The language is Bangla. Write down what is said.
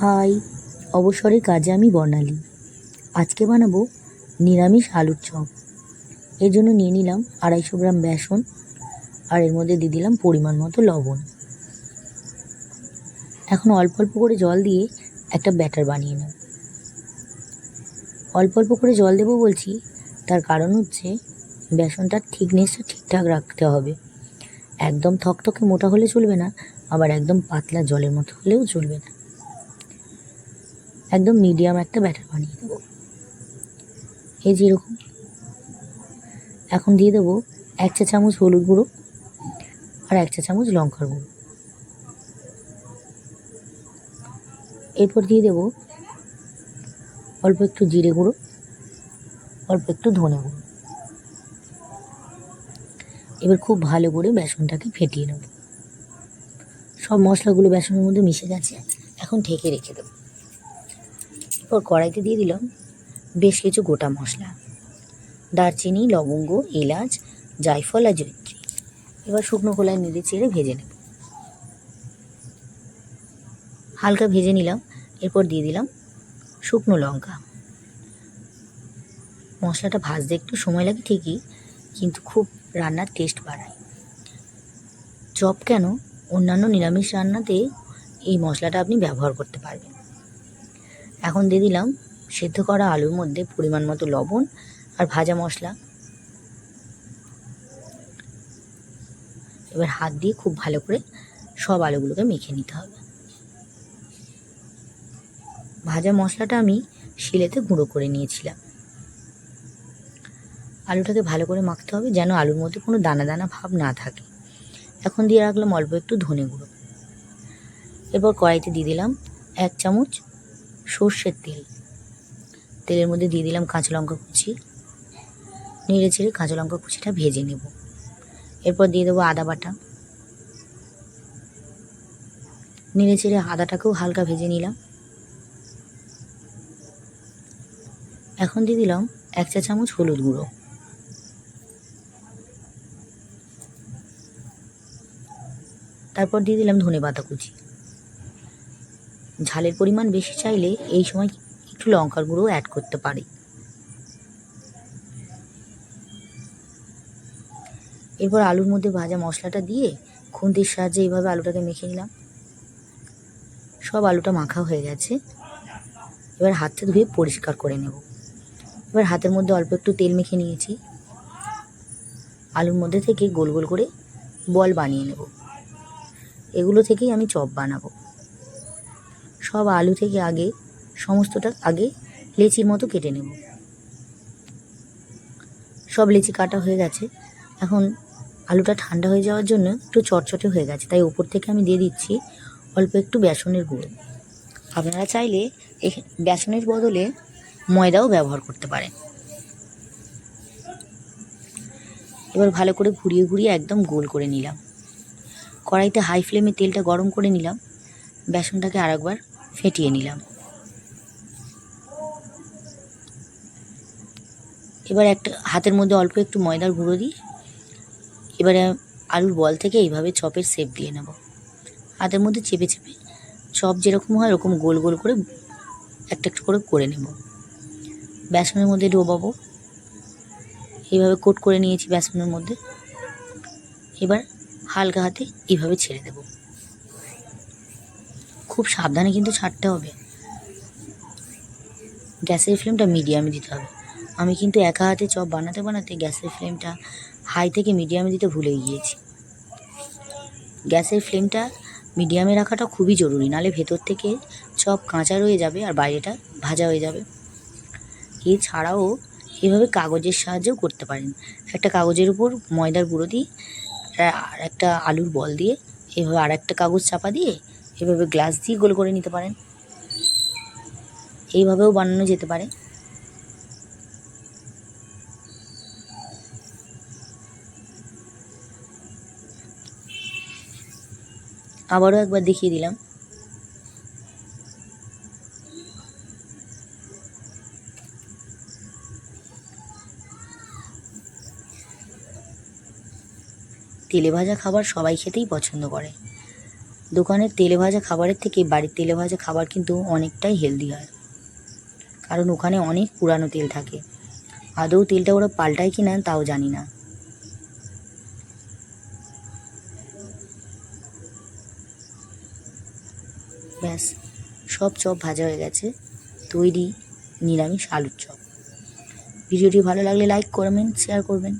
হাই, অবসরের কাজে আমি বর্ণালী। আজকে বানাবো নিরামিষ আলুর চপ। এর জন্য নিয়ে নিলাম 250 গ্রাম বেসন, আর এর মধ্যে দিয়ে দিলাম পরিমাণ মতো লবণ। এখন অল্প অল্প করে জল দিয়ে একটা ব্যাটার বানিয়ে নেব। অল্প অল্প করে জল দেবো বলছি, তার কারণ হচ্ছে বেসনটার থিকনেসটা ঠিকঠাক রাখতে হবে। একদম থকথকে মোটা হলে চলবে না, আবার একদম পাতলা জলের মতো হলেও চলবে না। একদম মিডিয়াম একটা ব্যাটার বানিয়ে দেবো, এই যেরকম। এখন দিয়ে দেবো 1 চা চামচ হলুদ গুঁড়ো আর 1 চা চামচ লঙ্কার গুঁড়ো। এরপর দিয়ে দেবো অল্প একটু জিরে গুঁড়ো, অল্প একটু ধনে গুঁড়ো। এবার খুব ভালো করে বেসনটাকে ফেটিয়ে নেব। সব মশলাগুলো বেসনের মধ্যে মিশে গেছে, এখন ঢেকে রেখে দেবো। এরপর কড়াইতে দিয়ে দিলাম বেশ কিছু গোটা মশলা, দারচিনি, লবঙ্গ, এলাচ, জায়ফল আর জয়িত্রী। এবার শুকনো খোলায় নেড়ে চেড়ে ভেজে নেব। হালকা ভেজে নিলাম। এরপর দিয়ে দিলাম শুকনো লঙ্কা। মশলাটা ভাজতে একটু সময় লাগে ঠিকই, কিন্তু খুব রান্নার টেস্ট বাড়ায়। চপ কেন, অন্যান্য নিরামিষ রান্নাতে এই মশলাটা আপনি ব্যবহার করতে পারবেন। এখন দিয়ে দিলাম সেদ্ধ করা আলুর মধ্যে পরিমাণ মতো লবণ আর ভাজা মশলা। এবার হাত দিয়ে খুব ভালো করে সব আলুগুলোকে মেখে নিতে হবে। ভাজা মশলাটা আমি শিলেতে গুঁড়ো করে নিয়েছিলাম। আলুটাকে ভালো করে মাখতে হবে যেন আলুর মধ্যে কোনো দানা দানা ভাব না থাকে। এখন দিয়ে রাখলাম অল্প একটু ধনে গুঁড়ো। এরপর কড়াইতে দিয়ে দিলাম 1 চামচ সর্ষের তেল। তেলের মধ্যে দিয়ে দিলাম কাঁচা লঙ্কা কুচি। নেড়ে চেড়ে কাঁচা লঙ্কা কুচিটা ভেজে নেব। এরপর দিয়ে দেবো আদা বাটা। নেড়ে চেড়ে আদাটাকেও হালকা ভেজে নিলাম। এখন দিয়ে দিলাম 1 চা চামচ হলুদ গুঁড়ো। তারপর দিয়ে দিলাম ধনে পাতা কুচি। ঝালের পরিমাণ বেশি চাইলে এই সময় একটু লঙ্কার গুঁড়ো অ্যাড করতে পারি। এরপর আলুর মধ্যে ভাজা মশলাটা দিয়ে খুন্তির সাহায্যে এইভাবে আলুটাকে মেখে নিলাম। সব আলুটা মাখা হয়ে গেছে। এবার হাতটা ধুয়ে পরিষ্কার করে নেব। এবার হাতের মধ্যে অল্প একটু তেল মেখে নিয়েছি। আলুর মধ্যে থেকে গোল গোল করে বল বানিয়ে নেব। এগুলো থেকেই আমি চপ বানাবো। সব আলু থেকে সমস্তটা আগে লেচির মতো কেটে নেব। সব লেচি কাটা হয়ে গেছে। এখন আলুটা ঠান্ডা হয়ে যাওয়ার জন্য একটু চটচটে হয়ে গেছে, তাই উপর থেকে আমি দিয়ে দিচ্ছি অল্প একটু বেসনের গুঁড়ো। আপনারা চাইলে বেসনের বদলে ময়দাও ব্যবহার করতে পারেন। এবার ভালো করে ঘুরিয়ে ঘুরিয়ে একদম গোল করে নিলাম। কড়াইতে হাই ফ্লেমে তেলটা গরম করে নিলাম। বেসনটাকে আরেকবার ফেটিয়ে নিলাম। এবার একটা হাতের মধ্যে অল্প একটু ময়দার গুঁড়ো দিই। এবারে আলুর বল থেকে এইভাবে চপের শেপ দিয়ে নেব। হাতের মধ্যে চেপে চেপে চপ যেরকম হয় ওরকম গোল গোল করে একটা একটা করে নেব। বেসনের মধ্যে ডোবাবো। এইভাবে কোট করে নিয়েছি বেসনের মধ্যে। এবার হালকা হাতে এইভাবে ছেড়ে দেব। খুব সাবধানে কিন্তু ছাড়তে হবে। গ্যাসের ফ্লেমটা মিডিয়ামে দিতে হবে। আমি কিন্তু একা হাতে চপ বানাতে বানাতে গ্যাসের ফ্লেমটা হাই থেকে মিডিয়ামে দিতে ভুলে গিয়েছি। গ্যাসের ফ্লেমটা মিডিয়ামে রাখাটা খুবই জরুরি, নাহলে ভেতর থেকে চপ কাঁচা রয়ে যাবে আর বাইরেটা ভাজা হয়ে যাবে। এছাড়াও এভাবে কাগজের সাহায্যেও করতে পারেন। একটা কাগজের উপর ময়দার গুঁড়ো দিয়ে আর একটা আলুর বল দিয়ে এভাবে আর একটা কাগজ চাপা দিয়ে এভাবে গ্লাস দিয়ে গোল করে নিতে পারেন। এইভাবেও বানানো যেতে পারে। আবারও একবার দেখিয়ে দিলাম। তেলে ভাজা খাবার সবাই খেতেই পছন্দ করে। দোকানের তেলে ভাজা খাবারের থেকে বাড়ির তেলে ভাজা খাবার কিন্তু অনেকটাই হেলদি হয়, কারণ ওখানে অনেক পুরানো তেল থাকে। আদৌ তেলটা ওরা পাল্টায় কি না তাও জানি না। ব্যাস, সব চপ ভাজা হয়ে গেছে, তৈরি নিরামিষ আলুর চপ। ভিডিওটি ভালো লাগলে লাইক করবেন, শেয়ার করবেন।